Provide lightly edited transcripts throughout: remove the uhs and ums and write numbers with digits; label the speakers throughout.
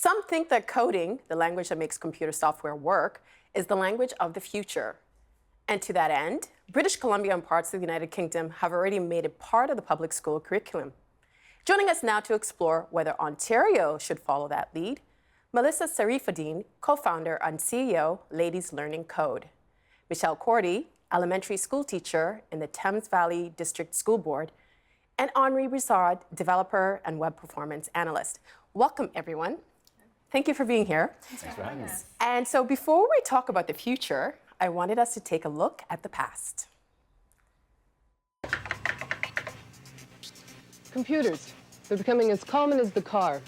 Speaker 1: Some think that coding, the language that makes computer software work, is the language of the future. And to that end, British Columbia and parts of the United Kingdom have already made it part of the public school curriculum. Joining us now to explore whether Ontario should follow that lead, Melissa Sarifuddin, co-founder and CEO, Ladies Learning Code. Michelle Cordy, elementary school teacher in the Thames Valley District School Board, and Henri Broussard, developer and web performance analyst. Welcome, everyone. Thank you for being here.
Speaker 2: Thanks for having us.
Speaker 1: And so before we talk about the future, I wanted us to take a look at the past.
Speaker 3: Computers. They're becoming as common as the car.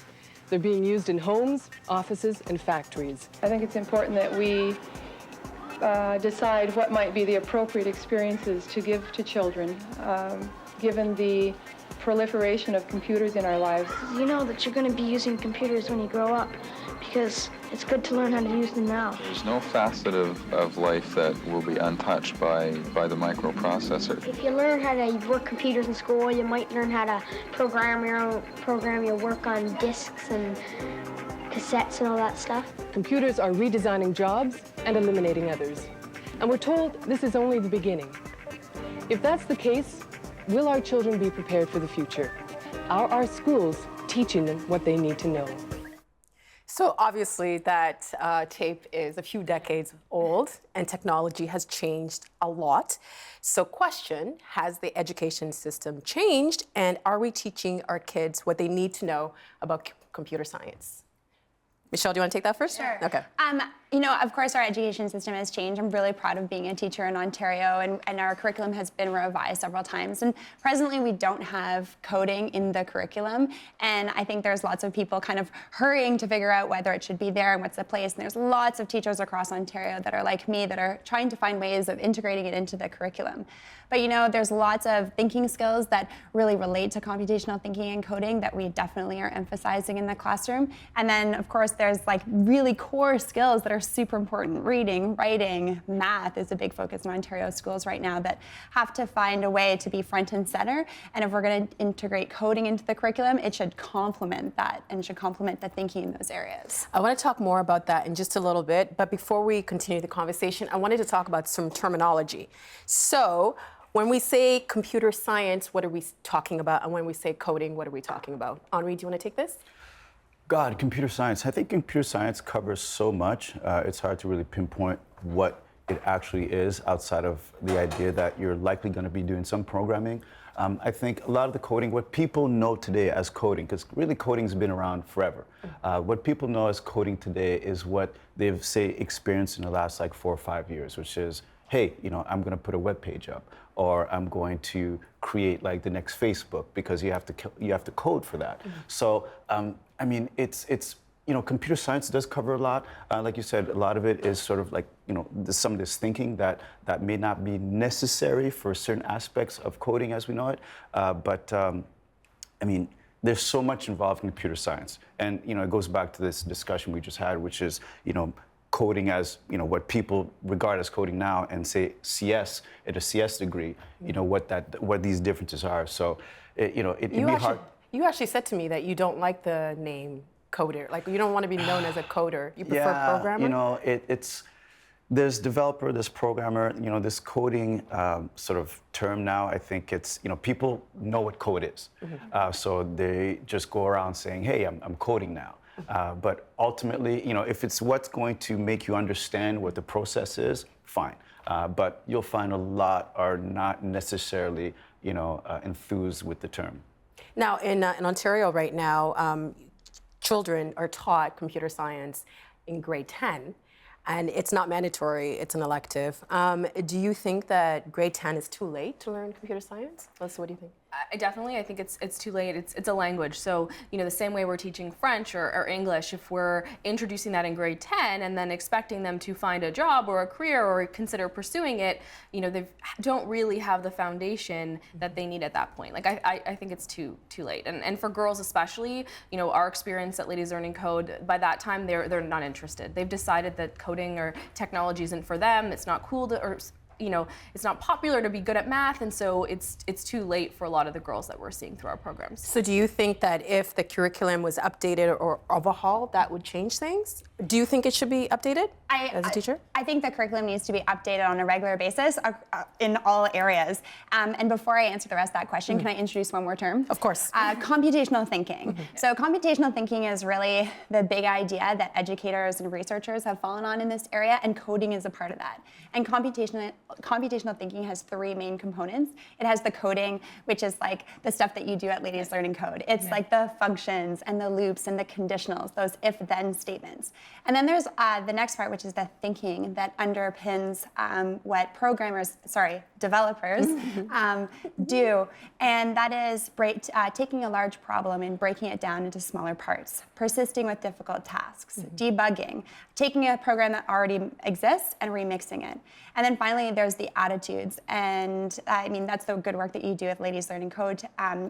Speaker 3: They're being used in homes, offices, and factories.
Speaker 4: I think it's important that we decide what might be the appropriate experiences to give to children, given the proliferation of computers in our lives.
Speaker 5: You know that you're going to be using computers when you grow up, because it's good to learn how to use them now.
Speaker 6: There's no facet of life that will be untouched by the microprocessor.
Speaker 5: If you learn how to work computers in school, you might learn how to program your work on disks and cassettes and all that stuff.
Speaker 3: Computers are redesigning jobs and eliminating others. And we're told this is only the beginning. If that's the case, will our children be prepared for the future? Are our schools teaching them what they need to know?
Speaker 1: So obviously that tape is a few decades old and technology has changed a lot. So question, has the education system changed and are we teaching our kids what they need to know about computer science? Michelle, do you want to take that first?
Speaker 2: Sure.
Speaker 1: Okay.
Speaker 2: You know, of course, our education system has changed. I'm really proud of being a teacher in Ontario, and our curriculum has been revised several times. And presently, we don't have coding in the curriculum. And I think there's lots of people kind of hurrying to figure out whether it should be there and what's the place. And there's lots of teachers across Ontario that are like me, that are trying to find ways of integrating it into the curriculum. But you know, there's lots of thinking skills that really relate to computational thinking and coding that we definitely are emphasizing in the classroom. And then, of course, there's like really core skills that are super important. Reading, writing, math is a big focus in Ontario schools right now that have to find a way to be front and center. And if we're going to integrate coding into the curriculum, it should complement that and should complement the thinking in those areas.
Speaker 1: I want to talk more about that in just a little bit, but before we continue the conversation, I wanted to talk about some terminology. So, when we say computer science, what are we talking about? And when we say coding, what are we talking about? Henri, do you want to take this?
Speaker 7: God, computer science. I think computer science covers so much. It's hard to really pinpoint what it actually is outside of the idea that you're likely going to be doing some programming. I think a lot of the coding, what people know today as coding, because really coding's been around forever. What people know as coding today is what they've, say, experienced in the last like 4 or 5 years, which is, hey, you know, I'm going to put a web page up, or I'm going to create like the next Facebook, because you have to code for that. So, I mean, it's you know, computer science does cover a lot. Like you said, a lot of it is sort of like, you know, some of this thinking that may not be necessary for certain aspects of coding as we know it. But I mean, there's so much involved in computer science, and you know, it goes back to this discussion we just had, which is, you know, coding as, you know, what people regard as coding now, and say CS at a CS degree, you know, what these differences are. So, you know, it'd be hard.
Speaker 1: You actually said to me that you don't like the name coder. Like, you don't want to be known as a coder. You prefer programmer?
Speaker 7: You know, there's developer, there's programmer, you know, this coding sort of term now, I think it's, you know, people know what code is. So they just go around saying, hey, I'm coding now. But ultimately, you know, if it's what's going to make you understand what the process is, fine. But you'll find a lot are not necessarily, you know, enthused with the term.
Speaker 1: Now, in Ontario right now, children are taught computer science in grade 10, and it's not mandatory, it's an elective. Do you think that grade 10 is too late to learn computer science? Melissa, what do you think?
Speaker 8: I think it's too late. It's a language. So, you know, the same way we're teaching French or English, if we're introducing that in grade 10 and then expecting them to find a job or a career or consider pursuing it, you know, they don't really have the foundation that they need at that point. Like, I think it's too late. And for girls especially, you know, our experience at Ladies Learning Code, by that time they're not interested. They've decided that coding or technology isn't for them. It's not cool to, or it's not popular to be good at math, and so it's too late for a lot of the girls that we're seeing through our programs.
Speaker 1: So do you think that if the curriculum was updated or overhauled, that would change things? Do you think it should be updated as a teacher?
Speaker 2: I think the curriculum needs to be updated on a regular basis in all areas. And before I answer the rest of that question, can I introduce one more term?
Speaker 1: Of course.
Speaker 2: Computational thinking. So computational thinking is really the big idea that educators and researchers have fallen on in this area, and coding is a part of that. And computational thinking has three main components. It has the coding, which is like the stuff that you do at Ladies Learning Code. It's like the functions and the loops and the conditionals, those if-then statements. And then there's the next part, which is the thinking that underpins what developers do. And that is taking a large problem and breaking it down into smaller parts, persisting with difficult tasks, debugging, taking a program that already exists and remixing it. And then finally, there's the attitudes. And I mean, that's the good work that you do with Ladies Learning Code,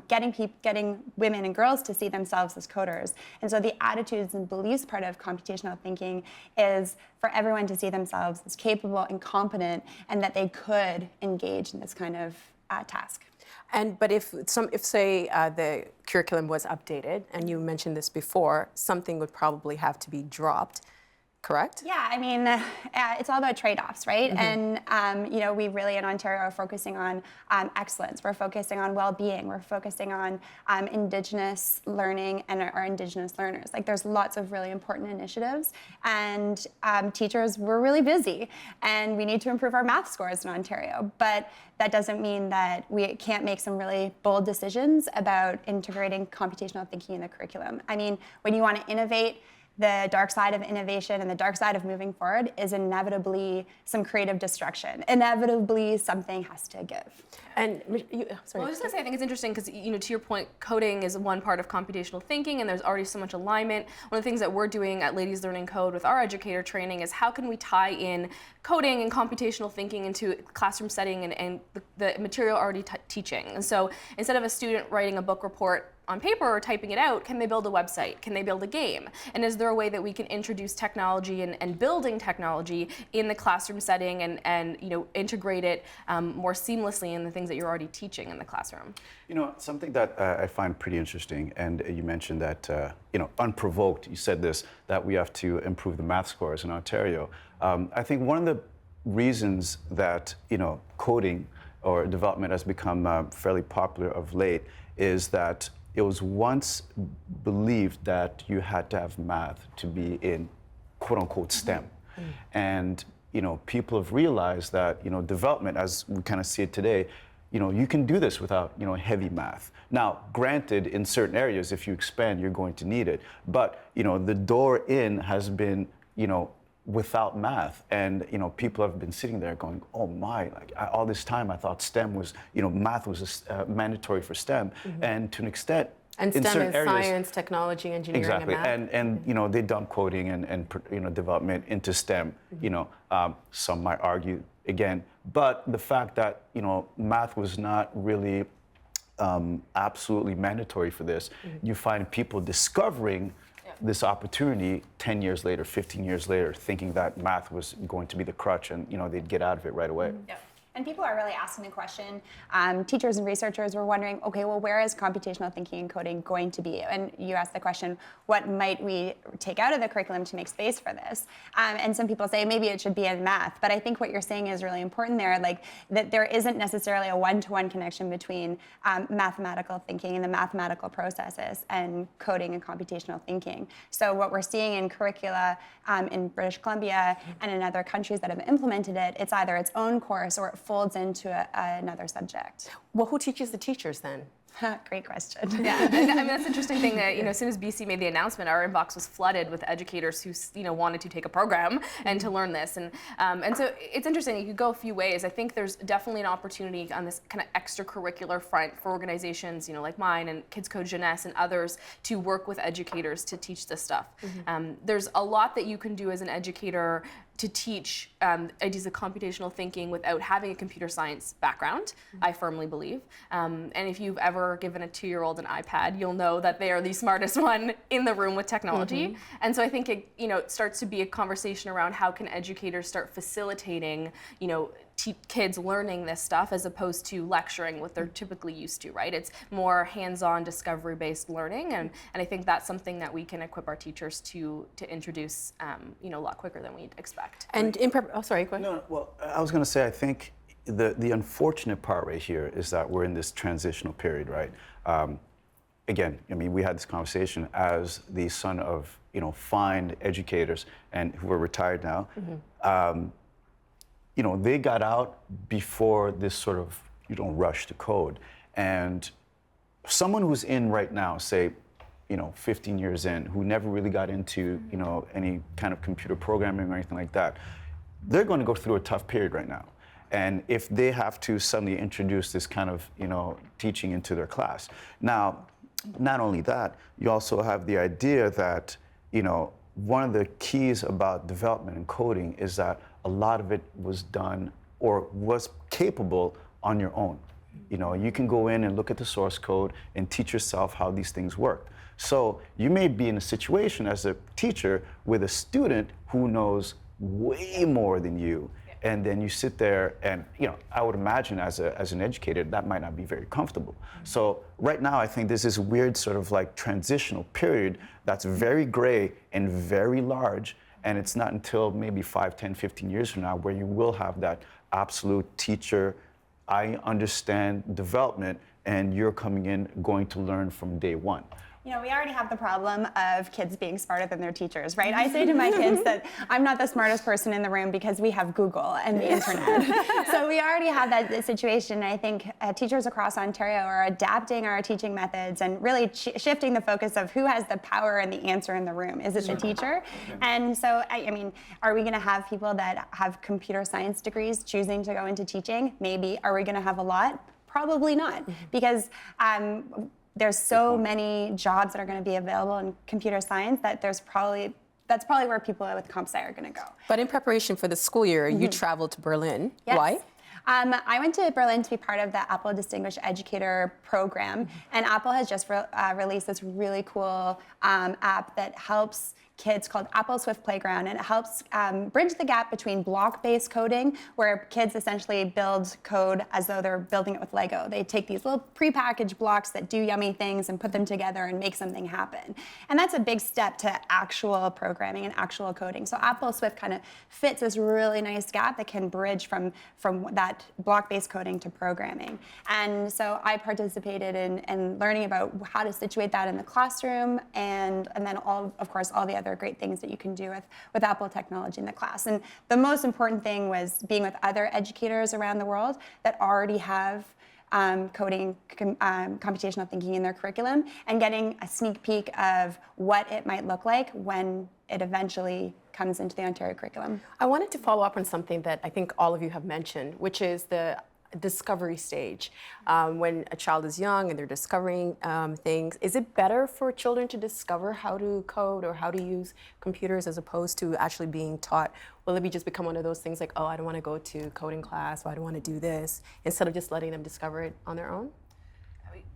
Speaker 2: getting women and girls to see themselves as coders. And so the attitudes and beliefs part of computational thinking is for everyone to see themselves as capable and competent, and that they could engage in this kind of task.
Speaker 1: But if say the curriculum was updated, and you mentioned this before, something would probably have to be dropped, correct?
Speaker 2: Yeah, I mean, it's all about trade-offs, right? And we really in Ontario are focusing on excellence. We're focusing on well-being. We're focusing on Indigenous learning and our Indigenous learners. Like, there's lots of really important initiatives, and teachers, we're really busy, and we need to improve our math scores in Ontario. But that doesn't mean that we can't make some really bold decisions about integrating computational thinking in the curriculum. I mean, when you want to innovate, the dark side of innovation and the dark side of moving forward is inevitably some creative destruction. Inevitably, something has to give.
Speaker 1: And
Speaker 8: Well, I was just gonna say, I think it's interesting because, to your point, coding is one part of computational thinking, and there's already so much alignment. One of the things that we're doing at Ladies Learning Code with our educator training is how can we tie in coding and computational thinking into classroom setting and the material already teaching. And so instead of a student writing a book report on paper or typing it out, can they build a website? Can they build a game? And is there a way that we can introduce technology and building technology in the classroom setting and integrate it more seamlessly in the things that you're already teaching in the classroom?
Speaker 7: Something that I find pretty interesting, and you mentioned that, unprovoked, you said this, that we have to improve the math scores in Ontario. I think one of the reasons that, coding or development has become fairly popular of late is that it was once believed that you had to have math to be in quote-unquote STEM. And people have realized that development, as we kind of see it today, you can do this without heavy math. Now, granted, in certain areas, if you expand, you're going to need it. But the door in has been without math, and people have been sitting there going, oh my, all this time I thought STEM was, math was mandatory for STEM, and to an extent,
Speaker 1: and
Speaker 7: in
Speaker 1: STEM
Speaker 7: certain
Speaker 1: is
Speaker 7: areas,
Speaker 1: science, technology, engineering,
Speaker 7: exactly,
Speaker 1: and math.
Speaker 7: they dump coding and development into STEM. Some might argue again, but the fact that math was not really absolutely mandatory for this, you find people discovering this opportunity 10 years later, 15 years later, thinking that math was going to be the crutch and they'd get out of it right away.
Speaker 2: And people are really asking the question, teachers and researchers were wondering, okay, well, where is computational thinking and coding going to be? And you asked the question, what might we take out of the curriculum to make space for this? And some people say maybe it should be in math, but I think what you're saying is really important there, like that there isn't necessarily a one-to-one connection between mathematical thinking and the mathematical processes and coding and computational thinking. So what we're seeing in curricula in British Columbia and in other countries that have implemented it, it's either its own course or it folds into another subject.
Speaker 1: Well, who teaches the teachers then?
Speaker 2: Great question.
Speaker 8: Yeah, I mean, that's an interesting thing that, as soon as BC made the announcement, our inbox was flooded with educators who, wanted to take a program and to learn this. And so it's interesting, you could go a few ways. I think there's definitely an opportunity on this kind of extracurricular front for organizations, like mine and Kids Code Jeunesse and others to work with educators to teach this stuff. There's a lot that you can do as an educator to teach ideas of computational thinking without having a computer science background, I firmly believe. And if you've ever given a 2-year-old an iPad, you'll know that they are the smartest one in the room with technology. And so I think it starts to be a conversation around how can educators start facilitating, kids learning this stuff as opposed to lecturing what they're typically used to, right? It's more hands-on discovery-based learning, and I think that's something that we can equip our teachers to introduce, a lot quicker than we'd expect.
Speaker 1: And sorry, go ahead.
Speaker 7: No, well, I was going to say, I think the unfortunate part right here is that we're in this transitional period, right? Again, I mean, we had this conversation as the son of, fine educators and who are retired now. They got out before this sort of, rush to code. And someone who's in right now, say, 15 years in, who never really got into, any kind of computer programming or anything like that, they're going to go through a tough period right now. And if they have to suddenly introduce this kind of, teaching into their class. Now, not only that, you also have the idea that, one of the keys about development and coding is that a lot of it was done or was capable on your own. You can go in and look at the source code and teach yourself how these things work. So you may be in a situation as a teacher with a student who knows way more than you. And then you sit there and, I would imagine as an educator, that might not be very comfortable. So right now, I think there's this weird sort of like transitional period that's very gray and very large. And it's not until maybe 5, 10, 15 years from now where you will have that absolute teacher, I understand development, and you're coming in going to learn from day one.
Speaker 2: We already have the problem of kids being smarter than their teachers, right? I say to my kids that I'm not the smartest person in the room because we have Google and the internet. So we already have that situation. I think teachers across Ontario are adapting our teaching methods and really shifting the focus of who has the power and the answer in the room. Is it the teacher? And so, I mean, are we going to have people that have computer science degrees choosing to go into teaching? Maybe. Are we going to have a lot? Probably not, because there's so many jobs that are going to be available in computer science that that's probably where people with comp sci are going to go.
Speaker 1: But in preparation for the school year, you traveled to Berlin.
Speaker 2: Yes.
Speaker 1: Why?
Speaker 2: I went to Berlin to be part of the Apple Distinguished Educator program, and Apple has just released this really cool app that helps kids called Apple Swift Playground, and it helps bridge the gap between block-based coding, where kids essentially build code as though they're building it with Lego. They take these little prepackaged blocks that do yummy things and put them together and make something happen. And that's a big step to actual programming and actual coding. So Apple Swift kind of fits this really nice gap that can bridge from that block-based coding to programming. And so I participated in learning about how to situate that in the classroom, and then of course all the other great things that you can do with Apple technology in the class. And the most important thing was being with other educators around the world that already have coding, computational thinking in their curriculum, and getting a sneak peek of what it might look like when it eventually comes into the Ontario curriculum.
Speaker 1: I wanted to follow up on something that I think all of you have mentioned, which is the discovery stage. When a child is young and they're discovering things, is it better for children to discover how to code or how to use computers as opposed to actually being taught? Will it just become one of those things like, oh, I don't want to go to coding class, or I don't want to do this, instead of just letting them discover it on their own?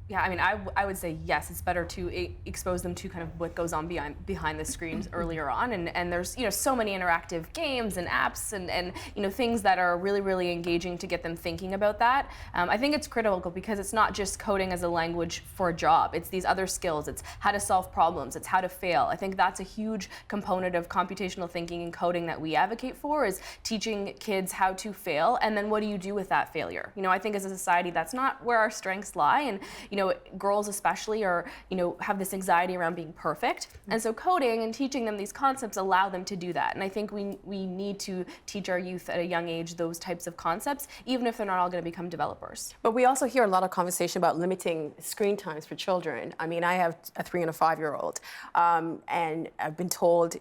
Speaker 8: Yeah, I mean, I would say yes, it's better to expose them to kind of what goes on behind the screens earlier on, and there's so many interactive games and apps and things that are really, really engaging to get them thinking about that. I think it's critical because it's not just coding as a language for a job, it's these other skills, it's how to solve problems, it's how to fail. I think that's a huge component of computational thinking and coding that we advocate for, is teaching kids how to fail, and then what do you do with that failure? I think as a society that's not where our strengths lie, and girls especially are, have this anxiety around being perfect. And so coding and teaching them these concepts allow them to do that. And I think we need to teach our youth at a young age those types of concepts, even if they're not all going to become developers.
Speaker 1: But we also hear a lot of conversation about limiting screen times for children. I mean, I have a 3- and a 5-year-old, and I've been told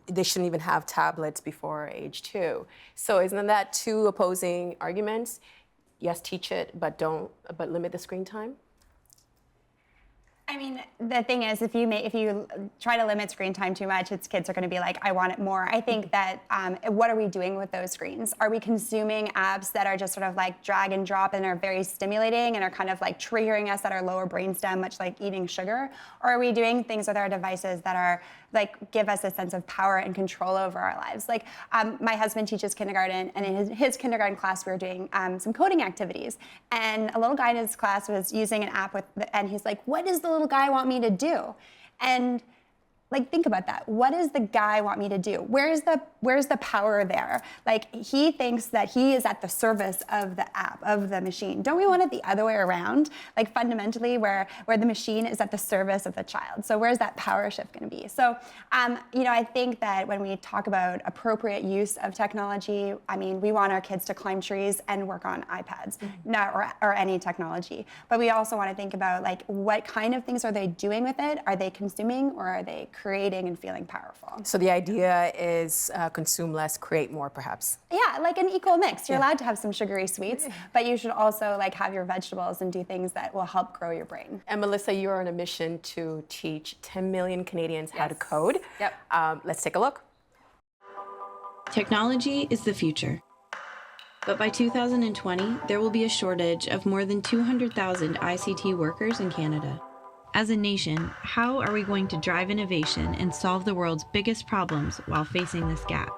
Speaker 1: they shouldn't even have tablets before age 2. So isn't that two opposing arguments? Yes, teach it, but limit the screen time?
Speaker 2: I mean, the thing is, if you try to limit screen time too much, kids are going to be like, I want it more. I think that what are we doing with those screens? Are we consuming apps that are just sort of like drag and drop and are very stimulating and are kind of like triggering us at our lower brainstem, much like eating sugar? Or are we doing things with our devices that are like give us a sense of power and control over our lives. Like my husband teaches kindergarten, and in his kindergarten class we were doing some coding activities, and a little guy in his class was using an app and he's like, what does the little guy want me to do? And like, think about that. What does the guy want me to do? Where's the power there? Like, he thinks that he is at the service of the app, of the machine. Don't we want it the other way around? Like, fundamentally, where the machine is at the service of the child. So where's that power shift going to be? So, I think that when we talk about appropriate use of technology, I mean, we want our kids to climb trees and work on iPads, or any technology. But we also want to think about, like, what kind of things are they doing with it? Are they consuming, or are they creating and feeling powerful?
Speaker 1: So the idea is consume less, create more, perhaps.
Speaker 2: Yeah, like an equal mix. You're allowed to have some sugary sweets, but you should also like have your vegetables and do things that will help grow your brain.
Speaker 1: And Melissa, you're on a mission to teach 10 million Canadians how to code.
Speaker 8: Yep.
Speaker 1: Let's take a look.
Speaker 9: Technology is the future. But by 2020, there will be a shortage of more than 200,000 ICT workers in Canada. As a nation, how are we going to drive innovation and solve the world's biggest problems while facing this gap?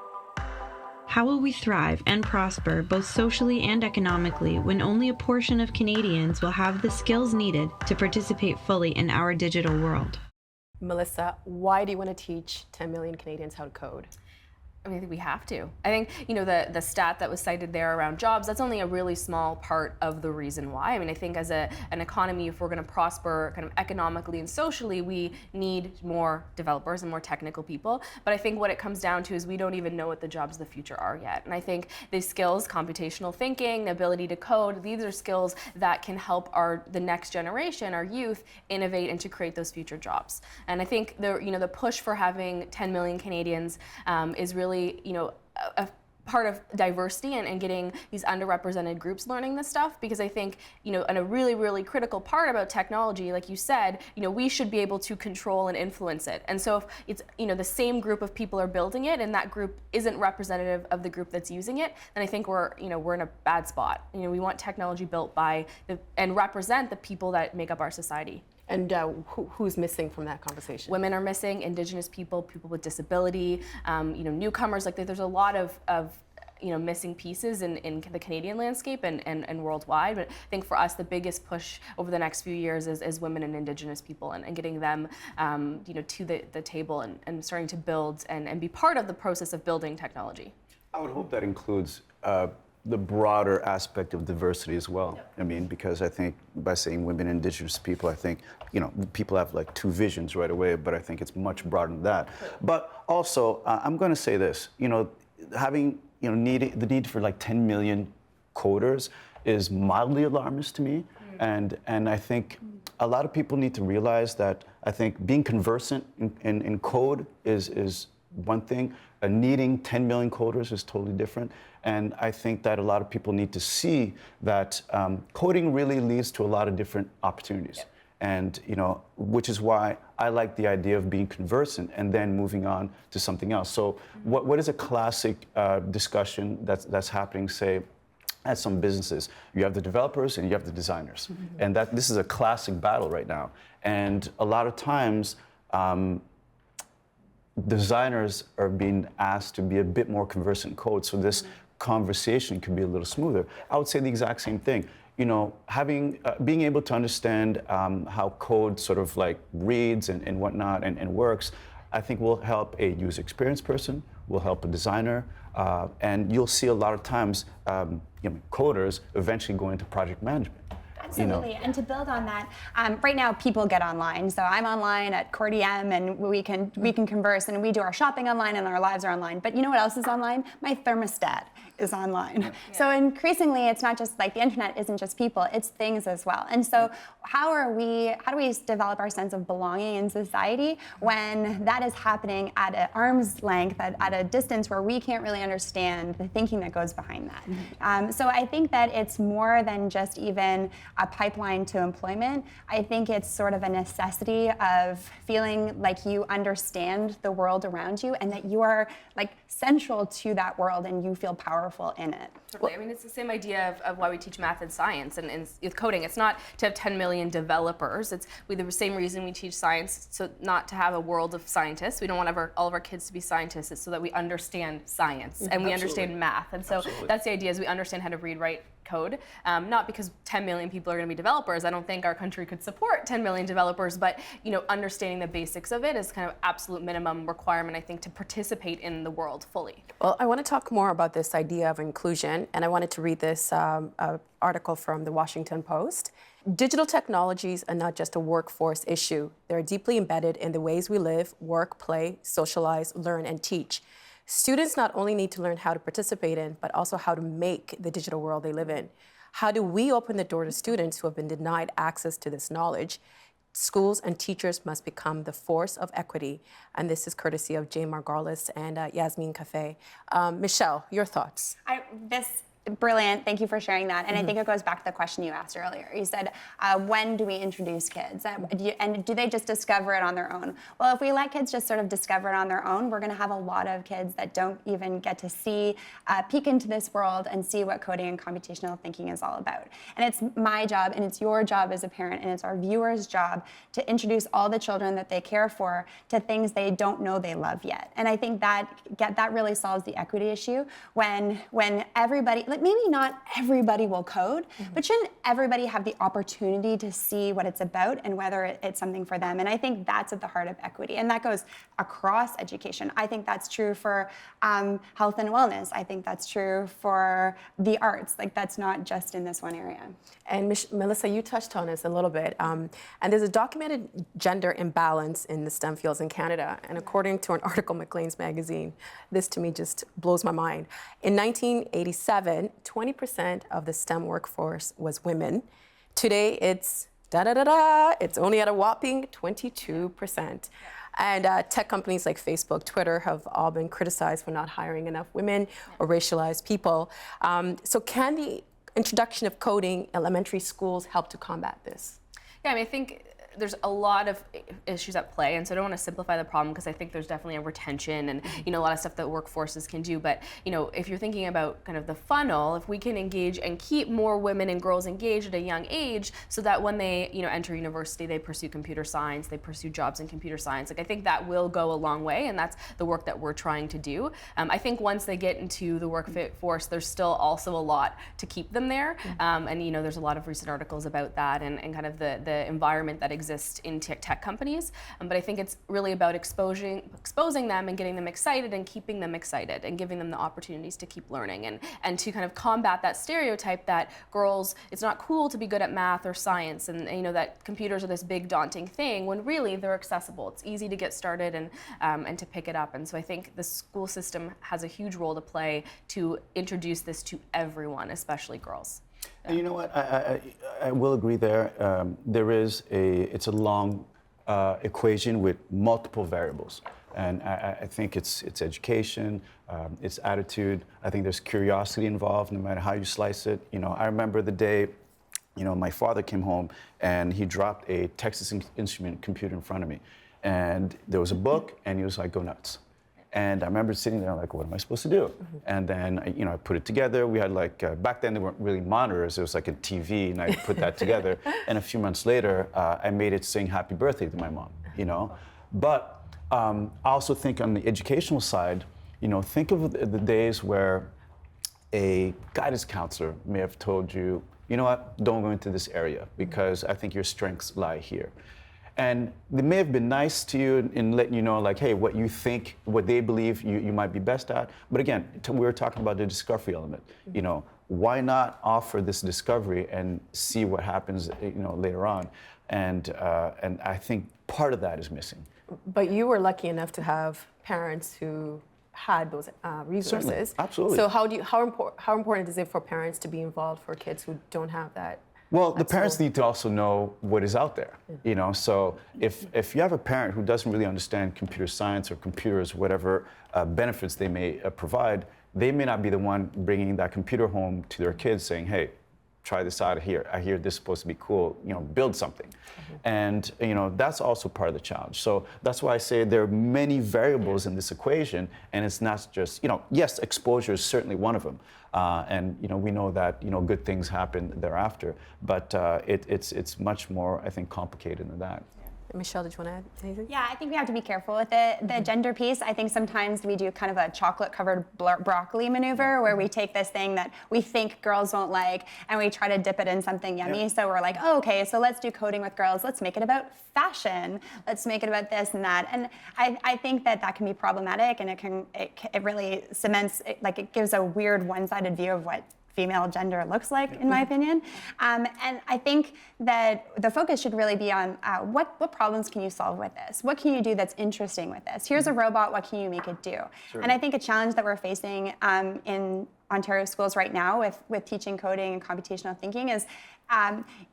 Speaker 9: How will we thrive and prosper both socially and economically when only a portion of Canadians will have the skills needed to participate fully in our digital world?
Speaker 1: Melissa, why do you want to teach 10 million Canadians how to code?
Speaker 8: I mean, I think we have to. I think, the stat that was cited there around jobs, that's only a really small part of the reason why. I mean, I think as an economy, if we're going to prosper kind of economically and socially, we need more developers and more technical people. But I think what it comes down to is we don't even know what the jobs of the future are yet. And I think these skills, computational thinking, the ability to code, these are skills that can help the next generation, our youth, innovate and to create those future jobs. And I think the push for having 10 million Canadians is really a part of diversity and getting these underrepresented groups learning this stuff, because I think, and a really, really critical part about technology, like you said, we should be able to control and influence it. And so if it's, the same group of people are building it and that group isn't representative of the group that's using it, then I think we're in a bad spot. We want technology built by and represent the people that make up our society.
Speaker 1: And who's missing from that conversation?
Speaker 8: Women are missing, Indigenous people, people with disability, newcomers. Like there's a lot of missing pieces in the Canadian landscape and worldwide. But I think for us, the biggest push over the next few years is women and Indigenous people and getting them to the table and starting to build and be part of the process of building technology.
Speaker 7: I would hope that includes the broader aspect of diversity as well. Yep. I mean, because I think by saying women and Indigenous people, I think, people have like two visions right away, but I think it's much broader than that. But also, I'm going to say this, having, the need for like 10 million coders is mildly alarmist to me. And I think a lot of people need to realize that I think being conversant in code is one thing. Needing 10 million coders is totally different. And I think that a lot of people need to see that coding really leads to a lot of different opportunities. Yeah. And, which is why I like the idea of being conversant and then moving on to something else. So what is a classic discussion that's happening, say, at some businesses? You have the developers and you have the designers. Mm-hmm. And this is a classic battle right now. And a lot of times, designers are being asked to be a bit more conversant in code, so this conversation can be a little smoother. I would say the exact same thing. Being able to understand how code sort of like reads and whatnot and works, I think will help a user experience person, will help a designer, and you'll see a lot of times coders eventually go into project management.
Speaker 2: Absolutely, and to build on that, right now people get online. So I'm online at CorDM, and we can converse, and we do our shopping online, and our lives are online. But you know what else is online? My thermostat is online. Yeah. So increasingly, it's not just like the internet isn't just people; it's things as well. And so, how do we develop our sense of belonging in society when that is happening at an arm's length, at a distance where we can't really understand the thinking that goes behind that? Mm-hmm. So I think that it's more than just even a pipeline to employment. I think it's sort of a necessity of feeling like you understand the world around you and that you are like central to that world and you feel powerful in it.
Speaker 8: Totally. I mean, it's the same idea of why we teach math and science and with coding. It's not to have 10 million developers. It's the same reason we teach science, so not to have a world of scientists. We don't want all of our kids to be scientists. It's so that we understand science and we understand math. And so that's the idea, is we understand how to read, write, code, not because 10 million people are going to be developers. I don't think our country could support 10 million developers, but understanding the basics of it is kind of absolute minimum requirement, I think, to participate in the world fully.
Speaker 1: Well, I want to talk more about this idea of inclusion, and I wanted to read this article from the Washington Post. Digital technologies are not just a workforce issue. They're deeply embedded in the ways we live, work, play, socialize, learn, and teach. Students not only need to learn how to participate in, but also how to make the digital world they live in. How do we open the door to students who have been denied access to this knowledge? Schools and teachers must become the force of equity. And this is courtesy of Jane Margolis and Yasmin Cafe. Michelle, your thoughts?
Speaker 2: Brilliant. Thank you for sharing that. And I think it goes back to the question you asked earlier. You said, when do we introduce kids? And do they just discover it on their own? Well, if we let kids just sort of discover it on their own, we're going to have a lot of kids that don't even get to see, peek into this world and see what coding and computational thinking is all about. And it's my job, and it's your job as a parent, and it's our viewers' job to introduce all the children that they care for to things they don't know they love yet. And I think that really solves the equity issue when everybody, like maybe not everybody will code, but shouldn't everybody have the opportunity to see what it's about and whether it's something for them? And I think that's at the heart of equity, and that goes across education. I think that's true for health and wellness. I think that's true for the arts. Like, that's not just in this one area.
Speaker 1: And Melissa, you touched on this a little bit. And there's a documented gender imbalance in the STEM fields in Canada. And according to an article in Maclean's magazine, this to me just blows my mind. In 1987, 20% of the STEM workforce was women. Today, it's it's only at a whopping 22%. And tech companies like Facebook, Twitter have all been criticized for not hiring enough women or racialized people. So can the introduction of coding in elementary schools help to combat this?
Speaker 8: Yeah, I mean, I think there's a lot of issues at play, and so I don't want to simplify the problem, because I think there's definitely a retention and a lot of stuff that workforces can do. But if you're thinking about kind of the funnel, if we can engage and keep more women and girls engaged at a young age, so that when they enter university, they pursue computer science, they pursue jobs in computer science. Like, I think that will go a long way, and that's the work that we're trying to do. I think once they get into the workforce, there's still also a lot to keep them there. And there's a lot of recent articles about that and kind of the environment that exist in tech companies, but I think it's really about exposing them and getting them excited and keeping them excited and giving them the opportunities to keep learning and to kind of combat that stereotype that girls, it's not cool to be good at math or science, and that computers are this big daunting thing, when really they're accessible. It's easy to get started and to pick it up. And so I think the school system has a huge role to play to introduce this to everyone, especially girls.
Speaker 7: And you know what? I will agree there. It's a long equation with multiple variables. And I think it's education, it's attitude. I think there's curiosity involved, no matter how you slice it. I remember the day, my father came home and he dropped a Texas Instrument computer in front of me. And there was a book, and he was like, "Go nuts." And I remember sitting there like, what am I supposed to do? And then, I put it together. We had back then there weren't really monitors. It was like a TV, and I put that together. And a few months later, I made it sing happy birthday to my mom, But I also think on the educational side, think of the days where a guidance counselor may have told you, you know what, don't go into this area because I think your strengths lie here. And they may have been nice to you in letting you know, like, hey, what you think, what they believe you might be best at. But again, we were talking about the discovery element. Why not offer this discovery and see what happens, later on? And I think part of that is missing.
Speaker 1: But you were lucky enough to have parents who had those resources.
Speaker 7: Certainly. Absolutely.
Speaker 1: So how important is it for parents to be involved for kids who don't have that?
Speaker 7: Well, the parents need to also know what is out there, So if you have a parent who doesn't really understand computer science or computers, whatever benefits they may provide, they may not be the one bringing that computer home to their kids saying, hey, try this out here. I hear this is supposed to be cool, build something. And, that's also part of the challenge. So that's why I say there are many variables in this equation, and it's not just, yes, exposure is certainly one of them. And, we know that, good things happen thereafter, but it's much more, I think, complicated than that.
Speaker 1: Michelle, did you want to add anything?
Speaker 2: Yeah, I think we have to be careful with it. The gender piece, I think sometimes we do kind of a chocolate-covered broccoli maneuver where we take this thing that we think girls won't like and we try to dip it in something yummy. Yeah. So we're like, oh, okay, so let's do coding with girls. Let's make it about fashion. Let's make it about this and that. And I think that can be problematic, and it really cements, it gives a weird one-sided view of what female gender looks like, in my opinion. And I think that the focus should really be on what problems can you solve with this? What can you do that's interesting with this? Here's a robot, what can you make it do? Sure. And I think a challenge that we're facing in Ontario schools right now with teaching coding and computational thinking is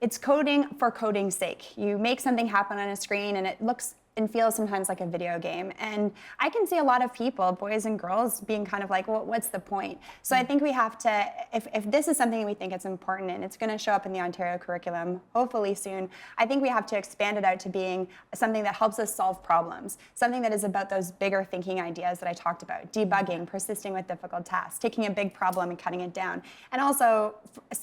Speaker 2: it's coding for coding's sake. You make something happen on a screen and it looks and feels sometimes like a video game. And I can see a lot of people, boys and girls, being kind of like, well, what's the point? So I think we have to, if this is something we think it's important and it's going to show up in the Ontario curriculum, hopefully soon, I think we have to expand it out to being something that helps us solve problems, something that is about those bigger thinking ideas that I talked about, debugging, persisting with difficult tasks, taking a big problem and cutting it down. And also,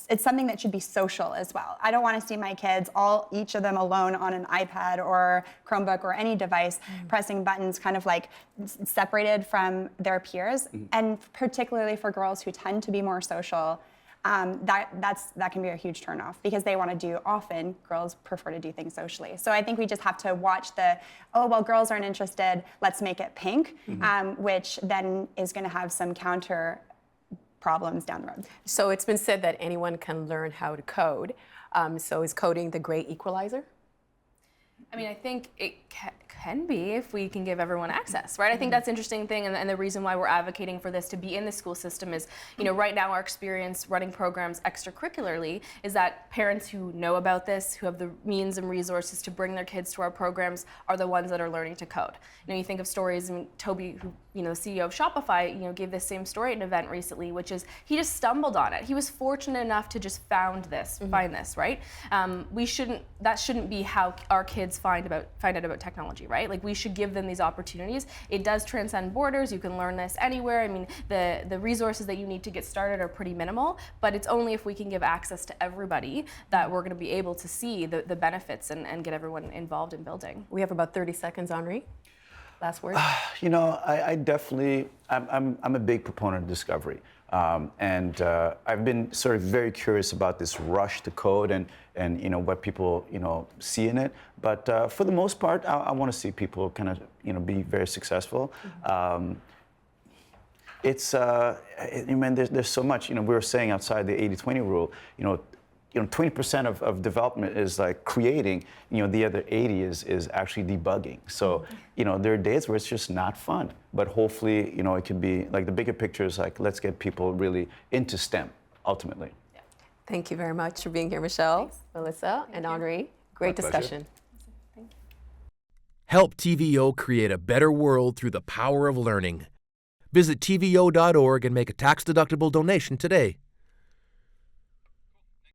Speaker 2: it's something that should be social as well. I don't want to see my kids, each of them alone on an iPad or Chromebook or any device, pressing buttons kind of like separated from their peers. And particularly for girls who tend to be more social, that can be a huge turnoff because they want to do, often girls prefer to do things socially. So I think we just have to watch girls aren't interested, let's make it pink, which then is going to have some counter problems down the road.
Speaker 1: So it's been said that anyone can learn how to code. So is coding the great equalizer?
Speaker 8: I mean, I think it can be if we can give everyone access, right? I think that's the interesting thing, and the reason why we're advocating for this to be in the school system is, right now our experience running programs extracurricularly is that parents who know about this, who have the means and resources to bring their kids to our programs, are the ones that are learning to code. You think of stories, and Toby, who the CEO of Shopify, gave this same story at an event recently, which is he just stumbled on it. He was fortunate enough to just find this, right? That shouldn't be how our kids find out about technology, right? Like, we should give them these opportunities. It does transcend borders. You can learn this anywhere. I mean, the resources that you need to get started are pretty minimal, but it's only if we can give access to everybody that we're going to be able to see the benefits and get everyone involved in building.
Speaker 1: We have about 30 seconds, Henri. Last word.
Speaker 7: I definitely, I'm a big proponent of discovery. And I've been sort of very curious about this rush to code and what people, see in it. But for the most part, I want to see people kind of, be very successful. There's so much, we were saying outside the 80-20 rule, 20% of development is like creating, the other 80 is actually debugging. So, there are days where it's just not fun, but hopefully, it can be like the bigger picture is like, let's get people really into STEM ultimately.
Speaker 1: Yeah. Thank you very much for being here, Michelle, Thanks. Melissa, and Henri. Great discussion.
Speaker 10: Help TVO create a better world through the power of learning. Visit TVO.org and make a tax-deductible donation today.